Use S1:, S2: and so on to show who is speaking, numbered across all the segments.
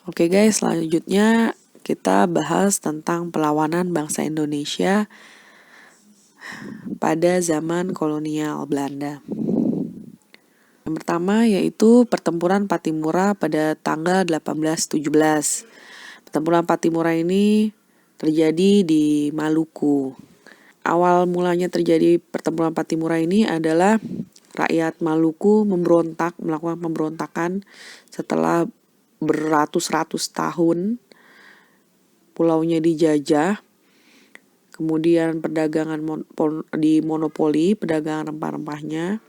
S1: Oke guys, selanjutnya kita bahas tentang perlawanan bangsa Indonesia pada zaman kolonial Belanda. Yang pertama yaitu pertempuran Patimura pada tanggal 1817. Pertempuran Patimura ini terjadi di Maluku. Awal mulanya terjadi pertempuran Patimura ini adalah rakyat Maluku melakukan pemberontakan setelah beratus-ratus tahun pulaunya dijajah. Kemudian perdagangan dimonopoli, perdagangan rempah-rempahnya.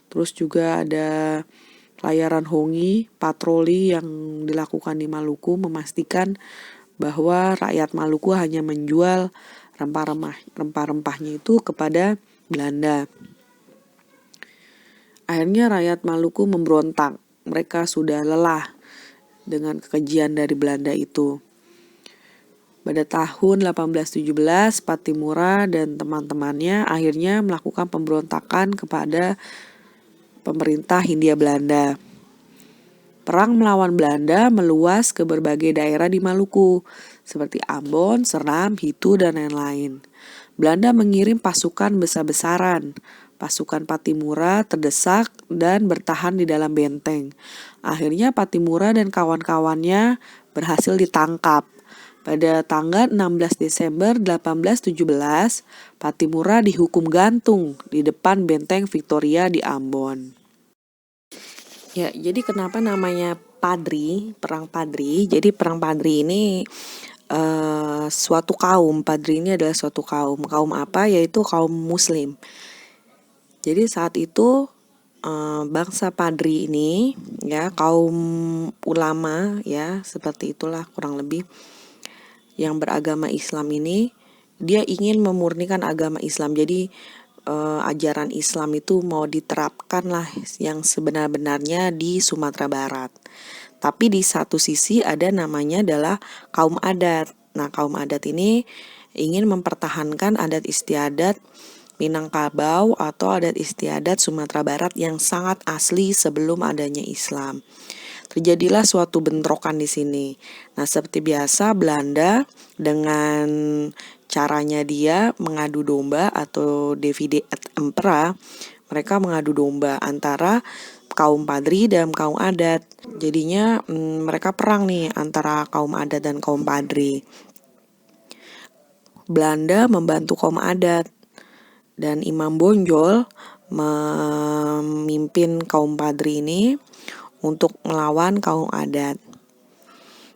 S1: Terus juga ada pelayaran hongi, patroli yang dilakukan di Maluku memastikan bahwa rakyat Maluku hanya menjual rempah-rempahnya itu kepada Belanda. Akhirnya rakyat Maluku memberontak. Mereka sudah lelah dengan kekejian dari Belanda itu. Pada tahun 1817, Patimura dan teman-temannya akhirnya melakukan pemberontakan kepada pemerintah Hindia Belanda. Perang melawan Belanda meluas ke berbagai daerah di Maluku, seperti Ambon, Seram, Hitu, dan lain-lain. Belanda mengirim pasukan besar-besaran. Pasukan Patimura terdesak dan bertahan di dalam benteng. Akhirnya Patimura dan kawan-kawannya berhasil ditangkap. Pada tanggal 16 Desember 1817, Patimura dihukum gantung di depan benteng Victoria di Ambon. Ya, jadi kenapa namanya Padri, Perang Padri? Jadi Perang Padri ini suatu kaum. Padri ini adalah suatu kaum. Kaum apa? Yaitu kaum Muslim. Jadi saat itu bangsa Padri ini, ya kaum ulama, ya seperti itulah kurang lebih, yang beragama Islam ini, dia ingin memurnikan agama Islam. Jadi ajaran Islam itu mau diterapkan lah yang sebenar-benarnya di Sumatera Barat. Tapi di satu sisi ada namanya adalah kaum adat. Nah, kaum adat ini ingin mempertahankan adat istiadat Minangkabau atau adat istiadat Sumatera Barat yang sangat asli sebelum adanya Islam. Terjadilah suatu bentrokan di sini. Nah, seperti biasa Belanda dengan caranya dia mengadu domba atau divide et impera, mereka mengadu domba antara kaum Padri dan kaum adat. Jadinya mereka perang nih antara kaum adat dan kaum Padri. Belanda membantu kaum adat dan Imam Bonjol memimpin kaum Padri ini untuk melawan kaum adat.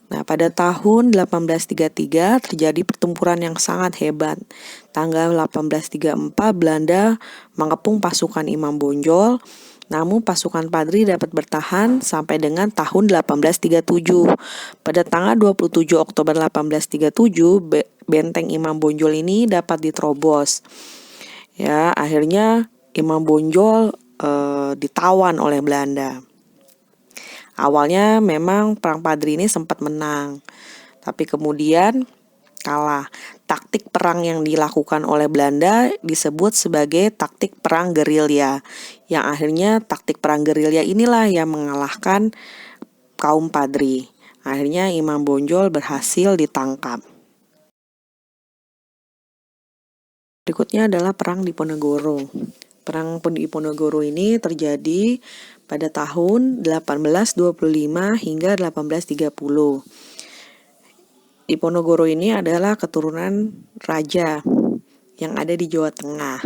S1: Nah, pada tahun 1833 terjadi pertempuran yang sangat hebat. Tanggal 1834 Belanda mengepung pasukan Imam Bonjol, namun pasukan Padri dapat bertahan sampai dengan tahun 1837. Pada tanggal 27 Oktober 1837, benteng Imam Bonjol ini dapat diterobos. Ya, akhirnya Imam Bonjol ditawan oleh Belanda. Awalnya memang Perang Padri ini sempat menang, tapi kemudian kalah. Taktik perang yang dilakukan oleh Belanda disebut sebagai taktik perang gerilya, yang akhirnya taktik perang gerilya inilah yang mengalahkan kaum Padri. Akhirnya Imam Bonjol berhasil ditangkap. Berikutnya adalah Perang Diponegoro. Perang Diponegoro ini terjadi pada tahun 1825 hingga 1830. Diponegoro ini adalah keturunan raja yang ada di Jawa Tengah.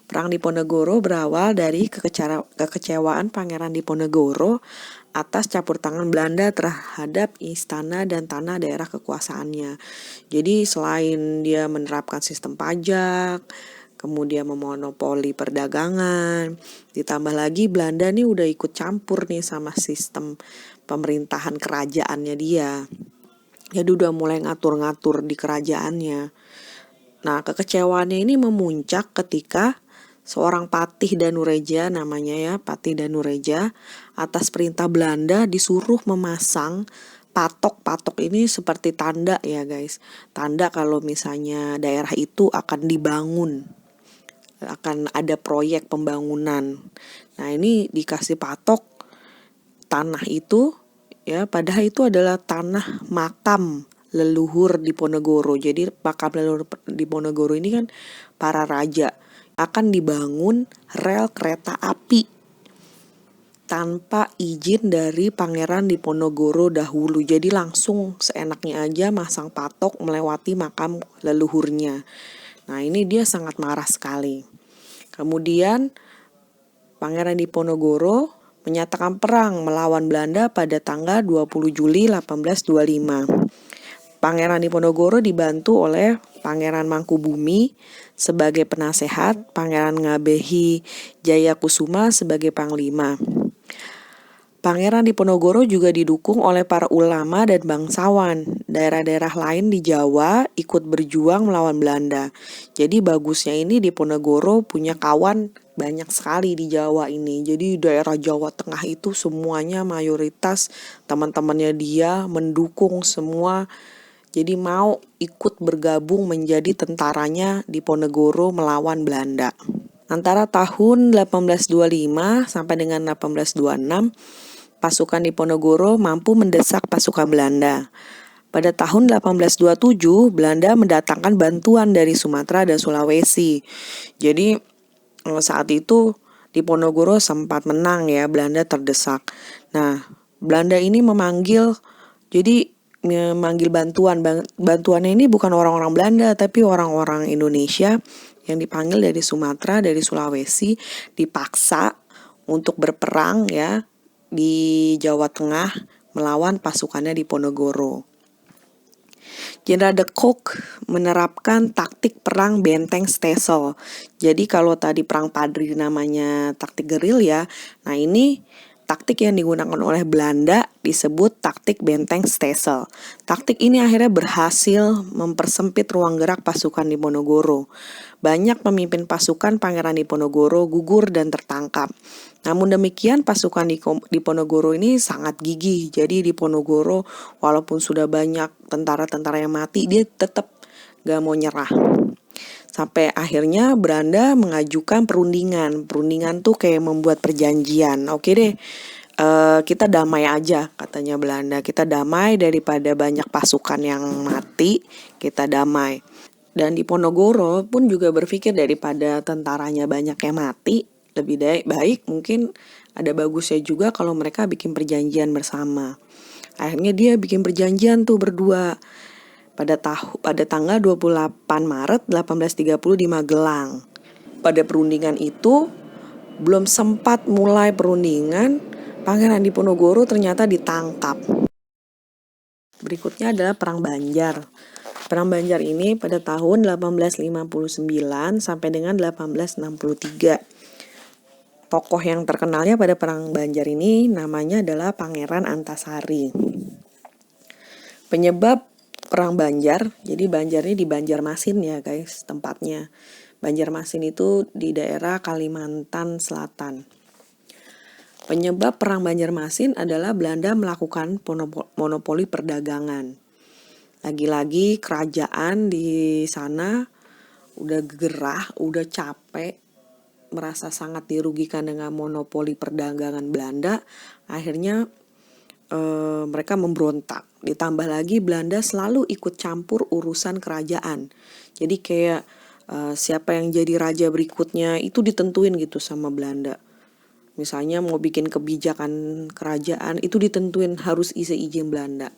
S1: Perang Diponegoro berawal dari kekecewaan Pangeran Diponegoro atas campur tangan Belanda terhadap istana dan tanah daerah kekuasaannya. Jadi selain dia menerapkan sistem pajak, kemudian memonopoli perdagangan, ditambah lagi Belanda nih udah ikut campur nih sama sistem pemerintahan kerajaannya dia. Jadi udah mulai ngatur-ngatur di kerajaannya. Nah, kekecewaannya ini memuncak ketika seorang Patih Danureja, namanya ya, Patih Danureja, atas perintah Belanda disuruh memasang patok ini seperti tanda ya guys. Tanda kalau misalnya daerah itu akan dibangun, akan ada proyek pembangunan. Nah, ini dikasih patok tanah itu ya, padahal itu adalah tanah makam leluhur Diponegoro. Jadi makam leluhur Diponegoro ini kan para raja. Akan dibangun rel kereta api tanpa izin dari Pangeran Diponegoro dahulu. Jadi langsung seenaknya aja masang patok melewati makam leluhurnya. Nah, ini dia sangat marah sekali. Kemudian Pangeran Diponegoro menyatakan perang melawan Belanda pada tanggal 20 Juli 1825. Pangeran Diponegoro dibantu oleh Pangeran Mangkubumi sebagai penasehat, Pangeran Ngabehi Jayakusuma sebagai panglima. Pangeran Diponegoro juga didukung oleh para ulama dan bangsawan. Daerah-daerah lain di Jawa ikut berjuang melawan Belanda. Jadi bagusnya ini Diponegoro punya kawan banyak sekali di Jawa ini. Jadi daerah Jawa Tengah itu semuanya mayoritas teman-temannya dia mendukung semua. Jadi mau ikut bergabung menjadi tentaranya Diponegoro melawan Belanda. Antara tahun 1825 sampai dengan 1826, pasukan Diponegoro mampu mendesak pasukan Belanda. Pada tahun 1827, Belanda mendatangkan bantuan dari Sumatera dan Sulawesi. Jadi saat itu Diponegoro sempat menang ya, Belanda terdesak. Nah, Belanda ini memanggil bantuan. Bantuannya ini bukan orang-orang Belanda, tapi orang-orang Indonesia yang dipanggil dari Sumatera, dari Sulawesi, dipaksa untuk berperang ya di Jawa Tengah melawan pasukannya Diponegoro. Jenderal de Kock menerapkan taktik perang benteng Stesel. Jadi kalau tadi perang Padri namanya taktik gerilya, nah ini taktik yang digunakan oleh Belanda disebut taktik benteng Stesel. Taktik ini akhirnya berhasil mempersempit ruang gerak pasukan Diponegoro. Banyak pemimpin pasukan Pangeran Diponegoro gugur dan tertangkap. Namun demikian pasukan Diponegoro ini sangat gigih. Jadi Diponegoro walaupun sudah banyak tentara-tentara yang mati, dia tetap gak mau nyerah. Sampai akhirnya Belanda mengajukan perundingan. Perundingan tuh kayak membuat perjanjian. Oke deh, kita damai aja katanya Belanda. Kita damai daripada banyak pasukan yang mati, kita damai. Dan Diponegoro pun juga berpikir daripada tentaranya banyak yang mati, lebih baik mungkin ada bagusnya juga kalau mereka bikin perjanjian bersama. Akhirnya dia bikin perjanjian tuh berdua pada tanggal 28 Maret 1830 di Magelang. Pada perundingan itu belum sempat mulai perundingan, Pangeran Diponegoro ternyata ditangkap. Berikutnya adalah Perang Banjar. Perang Banjar ini pada tahun 1859 sampai dengan 1863. Tokoh yang terkenalnya pada Perang Banjar ini namanya adalah Pangeran Antasari. Penyebab Perang Banjar, jadi Banjar ini di Banjarmasin ya guys tempatnya. Banjarmasin itu di daerah Kalimantan Selatan. Penyebab Perang Banjarmasin adalah Belanda melakukan monopoli perdagangan. Lagi-lagi kerajaan di sana udah gerah, udah capek, merasa sangat dirugikan dengan monopoli perdagangan Belanda. Akhirnya mereka memberontak. Ditambah lagi Belanda selalu ikut campur urusan kerajaan. Jadi kayak siapa yang jadi raja berikutnya itu ditentuin gitu sama Belanda. Misalnya mau bikin kebijakan kerajaan itu ditentuin harus izin Belanda.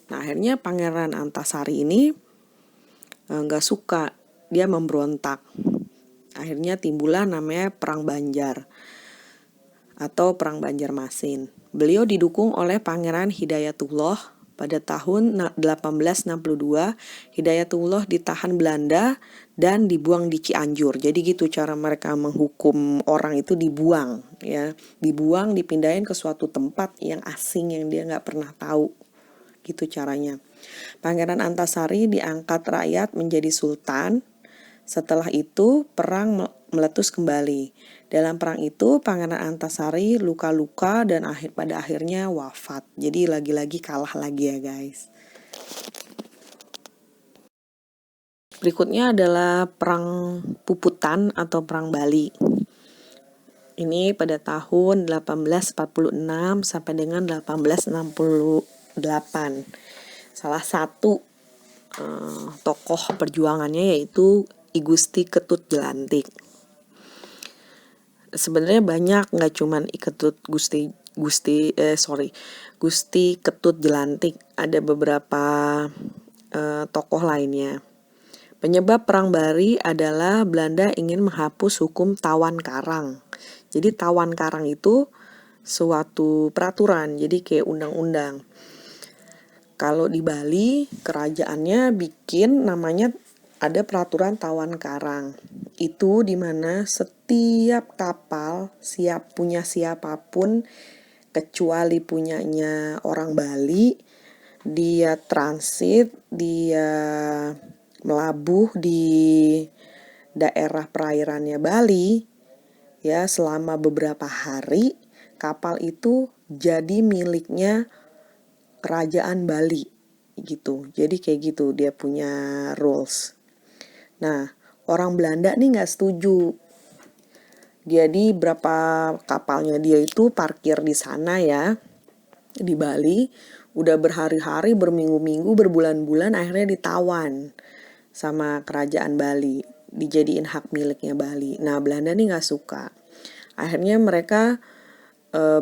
S1: Nah akhirnya Pangeran Antasari ini gak suka, dia memberontak. Akhirnya timbullah namanya Perang Banjar atau Perang Banjarmasin. Beliau didukung oleh Pangeran Hidayatullah. Pada tahun 1862, Hidayatullah ditahan Belanda dan dibuang di Cianjur. Jadi gitu cara mereka menghukum orang itu, dibuang ya. Dibuang, dipindahin ke suatu tempat yang asing yang dia gak pernah tahu. Gitu caranya. Pangeran Antasari diangkat rakyat menjadi sultan. Setelah itu perang meletus kembali. Dalam perang itu Pangeran Antasari luka-luka dan pada akhirnya wafat. Jadi lagi-lagi kalah lagi ya guys. Berikutnya adalah Perang Puputan atau Perang Bali. Ini pada tahun 1846 sampai dengan 1868. Salah satu tokoh perjuangannya yaitu I Gusti Ketut Jelantik. Sebenarnya banyak, nggak cuman Gusti Ketut Jelantik, ada beberapa tokoh lainnya. Penyebab Perang Bari adalah Belanda ingin menghapus hukum tawan karang. Jadi tawan karang itu suatu peraturan, jadi kayak undang-undang. Kalau di Bali, kerajaannya bikin namanya ada peraturan tawan karang. Itu dimana setiap kapal punya siapapun kecuali punyanya orang Bali, dia transit, dia melabuh di daerah perairannya Bali, ya selama beberapa hari, kapal itu jadi miliknya kerajaan Bali gitu. Jadi kayak gitu, dia punya rules. Nah, orang Belanda nih nggak setuju. Jadi berapa kapalnya dia itu parkir di sana ya, di Bali, udah berhari-hari, berminggu-minggu, berbulan-bulan, akhirnya ditawan sama kerajaan Bali, dijadiin hak miliknya Bali. Nah, Belanda nih nggak suka. Akhirnya mereka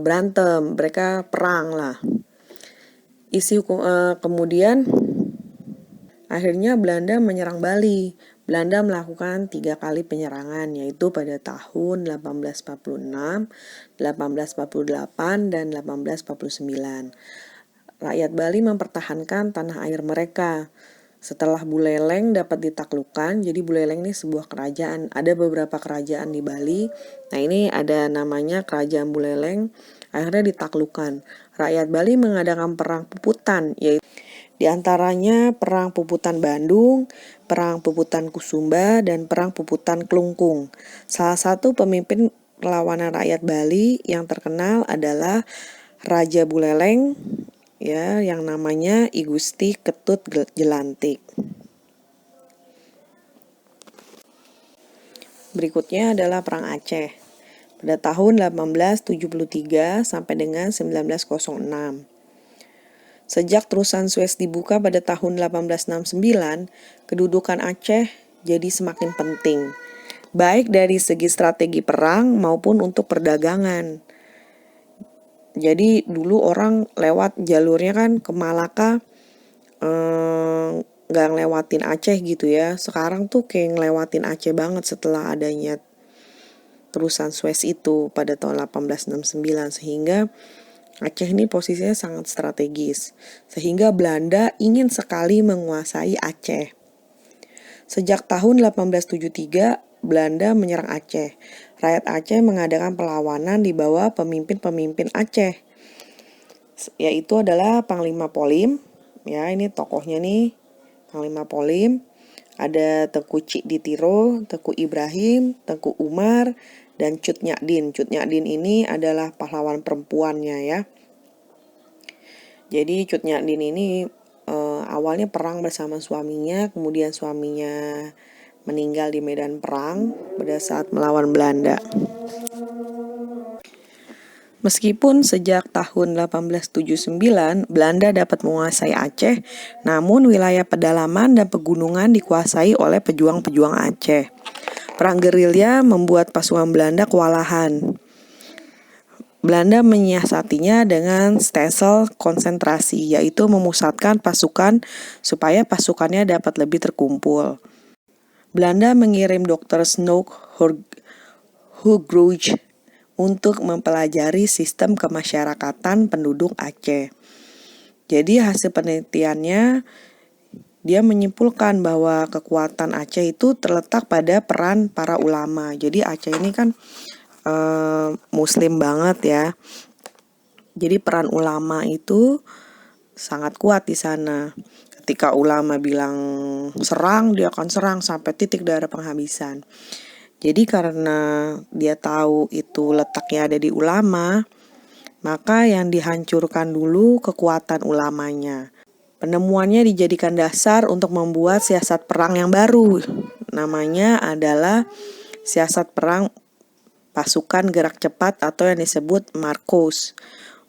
S1: berantem, mereka perang lah. Kemudian akhirnya Belanda menyerang Bali. Belanda melakukan 3 kali penyerangan, yaitu pada tahun 1846, 1848, dan 1849. Rakyat Bali mempertahankan tanah air mereka. Setelah Buleleng dapat ditaklukkan, jadi Buleleng ini sebuah kerajaan. Ada beberapa kerajaan di Bali. Nah, ini ada namanya Kerajaan Buleleng, akhirnya ditaklukkan. Rakyat Bali mengadakan perang puputan, yaitu di antaranya Perang Puputan Bandung, Perang Puputan Kusumba, dan Perang Puputan Klungkung. Salah satu pemimpin perlawanan rakyat Bali yang terkenal adalah Raja Buleleng, ya, yang namanya I Gusti Ketut Jelantik. Berikutnya adalah Perang Aceh pada tahun 1873 sampai dengan 1906. Sejak terusan Suez dibuka pada tahun 1869, kedudukan Aceh jadi semakin penting, baik dari segi strategi perang maupun untuk perdagangan. Jadi dulu orang lewat jalurnya kan ke Malaka, nggak ngelewatin Aceh gitu ya. Sekarang tuh kayak ngelewatin Aceh banget setelah adanya terusan Suez itu pada tahun 1869, sehingga Aceh ini posisinya sangat strategis, sehingga Belanda ingin sekali menguasai Aceh. Sejak tahun 1873, Belanda menyerang Aceh. Rakyat Aceh mengadakan perlawanan di bawah pemimpin-pemimpin Aceh, yaitu adalah Panglima Polim, ya ini tokohnya nih, Panglima Polim. Ada Tengku Cik Ditiro, Tengku Ibrahim, Tengku Umar, dan Cut Nyadin. Cut Nyadin ini adalah pahlawan perempuannya ya. Jadi Cut Nyadin ini awalnya perang bersama suaminya, kemudian suaminya meninggal di medan perang pada saat melawan Belanda. Meskipun sejak tahun 1879 Belanda dapat menguasai Aceh, namun wilayah pedalaman dan pegunungan dikuasai oleh pejuang-pejuang Aceh. Perang gerilya membuat pasukan Belanda kewalahan. Belanda menyiasatinya dengan stelsel konsentrasi, yaitu memusatkan pasukan supaya pasukannya dapat lebih terkumpul. Belanda mengirim Dr. Snoek Hoogrooj untuk mempelajari sistem kemasyarakatan penduduk Aceh. Jadi hasil penelitiannya, dia menyimpulkan bahwa kekuatan Aceh itu terletak pada peran para ulama. Jadi Aceh ini kan Muslim banget ya. Jadi peran ulama itu sangat kuat di sana. Ketika ulama bilang serang, dia akan serang sampai titik darah penghabisan. Jadi karena dia tahu itu letaknya ada di ulama, maka yang dihancurkan dulu kekuatan ulamanya. Penemuannya dijadikan dasar untuk membuat siasat perang yang baru. Namanya adalah siasat perang pasukan gerak cepat atau yang disebut Marcos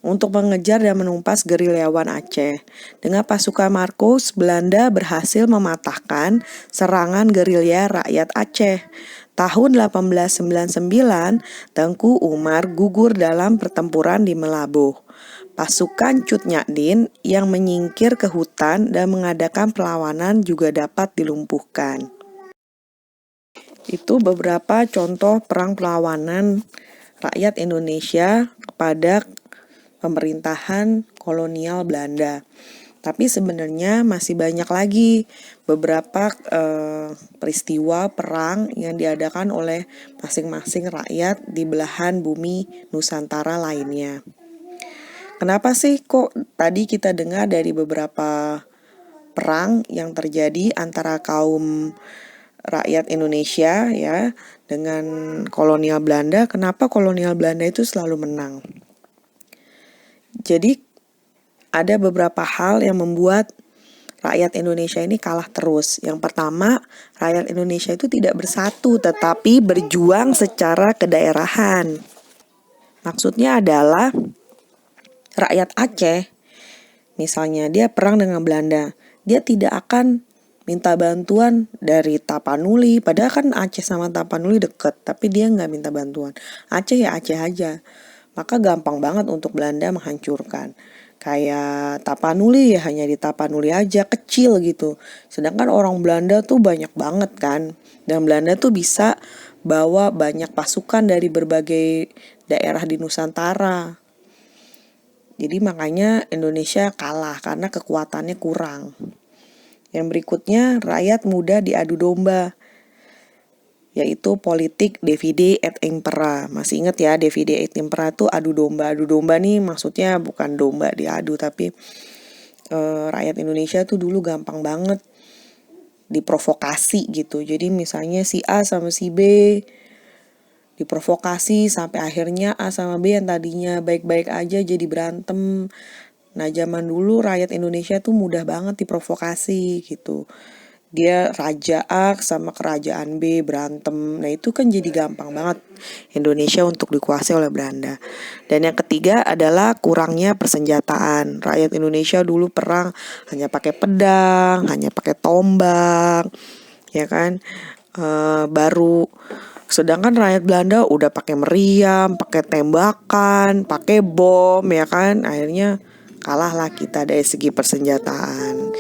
S1: untuk mengejar dan menumpas gerilyawan Aceh. Dengan pasukan Marcos, Belanda berhasil mematahkan serangan gerilya rakyat Aceh. Tahun 1899, Tengku Umar gugur dalam pertempuran di Meulaboh. Pasukan Cut Nyak yang menyingkir ke hutan dan mengadakan perlawanan juga dapat dilumpuhkan. Itu beberapa contoh perang perlawanan rakyat Indonesia kepada pemerintahan kolonial Belanda. Tapi sebenarnya masih banyak lagi beberapa peristiwa perang yang diadakan oleh masing-masing rakyat di belahan bumi Nusantara lainnya. Kenapa sih kok tadi kita dengar dari beberapa perang yang terjadi antara kaum rakyat Indonesia ya dengan kolonial Belanda? Kenapa kolonial Belanda itu selalu menang? Jadi ada beberapa hal yang membuat rakyat Indonesia ini kalah terus. Yang pertama, rakyat Indonesia itu tidak bersatu tetapi berjuang secara kedaerahan. Maksudnya adalah rakyat Aceh, misalnya dia perang dengan Belanda, dia tidak akan minta bantuan dari Tapanuli, padahal kan Aceh sama Tapanuli deket, tapi dia nggak minta bantuan. Aceh ya Aceh aja, maka gampang banget untuk Belanda menghancurkan. Kayak Tapanuli ya hanya di Tapanuli aja, kecil gitu. Sedangkan orang Belanda tuh banyak banget kan, dan Belanda tuh bisa bawa banyak pasukan dari berbagai daerah di Nusantara. Jadi makanya Indonesia kalah karena kekuatannya kurang. Yang berikutnya, rakyat muda diadu domba, yaitu politik divide et impera. Masih ingat ya, divide et impera itu adu domba. Adu domba nih maksudnya bukan domba diadu, tapi rakyat Indonesia tuh dulu gampang banget diprovokasi gitu. Jadi misalnya si A sama si B diprovokasi sampai akhirnya A sama B yang tadinya baik-baik aja jadi berantem. Nah zaman dulu rakyat Indonesia tuh mudah banget diprovokasi gitu. Dia raja A sama kerajaan B berantem. Nah itu kan jadi gampang banget Indonesia untuk dikuasai oleh Belanda. Dan yang ketiga adalah kurangnya persenjataan. Rakyat Indonesia dulu perang hanya pakai pedang, hanya pakai tombak, ya kan. Sedangkan rakyat Belanda udah pakai meriam, pakai tembakan, pakai bom, ya kan. Akhirnya kalahlah kita dari segi persenjataan.